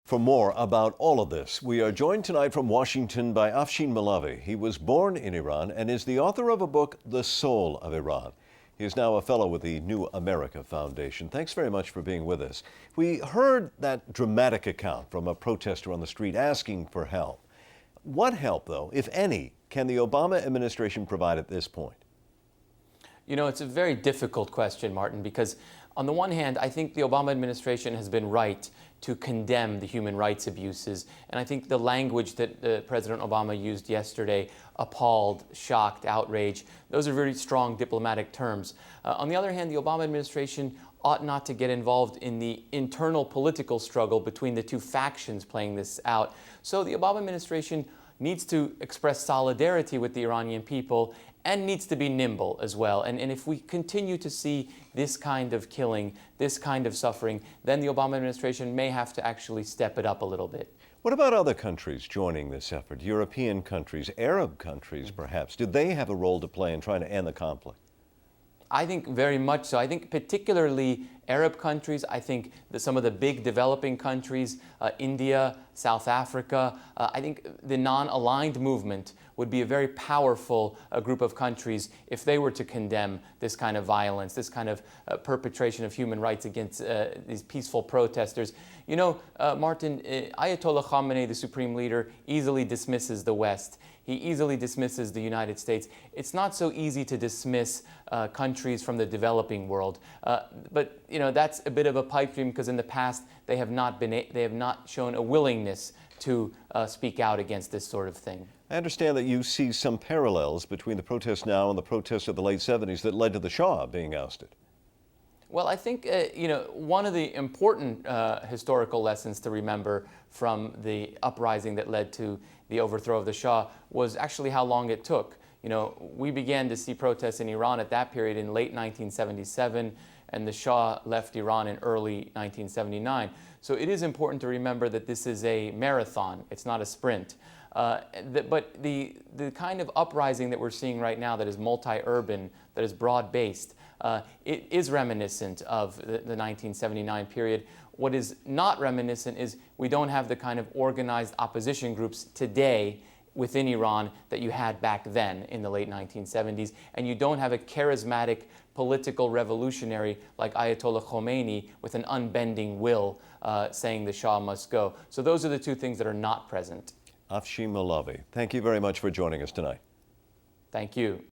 For more about all of this, we are joined tonight from Washington by Afshin Molavi. He was born in Iran and is the author of a book, The Soul of Iran. He is now a fellow with the New America Foundation. Thanks very much for being with us. We heard that dramatic account from a protester on the street asking for help. What help, though, if any, can the Obama administration provide at this point? You know, it's a very difficult question, Martin, because on the one hand, I think the Obama administration has been right to condemn the human rights abuses. And I think the language that President Obama used yesterday, appalled, shocked, outraged, those are very strong diplomatic terms. On the other hand, the Obama administration ought not to get involved in the internal political struggle between the two factions playing this out. So the Obama administration needs to express solidarity with the Iranian people and needs to be nimble as well. And if we continue to see this kind of killing, this kind of suffering, then the Obama administration may have to actually step it up a little bit. What about other countries joining this effort? European countries, Arab countries perhaps? Do they have a role to play in trying to end the conflict? I think very much so. I think particularly Arab countries, I think that some of the big developing countries, India, South Africa, I think the non-aligned movement would be a very powerful group of countries if they were to condemn this kind of violence, this kind of perpetration of human rights against these peaceful protesters. You know, Martin, Ayatollah Khamenei, the supreme leader, easily dismisses the West. He easily dismisses the United States. It's not so easy to dismiss countries from the developing world. But you know, that's a bit of a pipe dream because in the past they have not shown a willingness to speak out against this sort of thing. I understand that you see some parallels between the protests now and the protests of the late 70s that led to the Shah being ousted. Well, I think, you know, one of the important historical lessons to remember from the uprising that led to the overthrow of the Shah was actually how long it took. You know, we began to see protests in Iran at that period in late 1977, and the Shah left Iran in early 1979. So it is important to remember that this is a marathon, it's not a sprint. But the kind of uprising that we're seeing right now that is multi-urban, that is broad-based, it is reminiscent of the 1979 period. What is not reminiscent is we don't have the kind of organized opposition groups today within Iran that you had back then in the late 1970s, and you don't have a charismatic political revolutionary like Ayatollah Khamenei with an unbending will saying the Shah must go. So those are the two things that are not present. Afshin Molavi, thank you very much for joining us tonight. Thank you.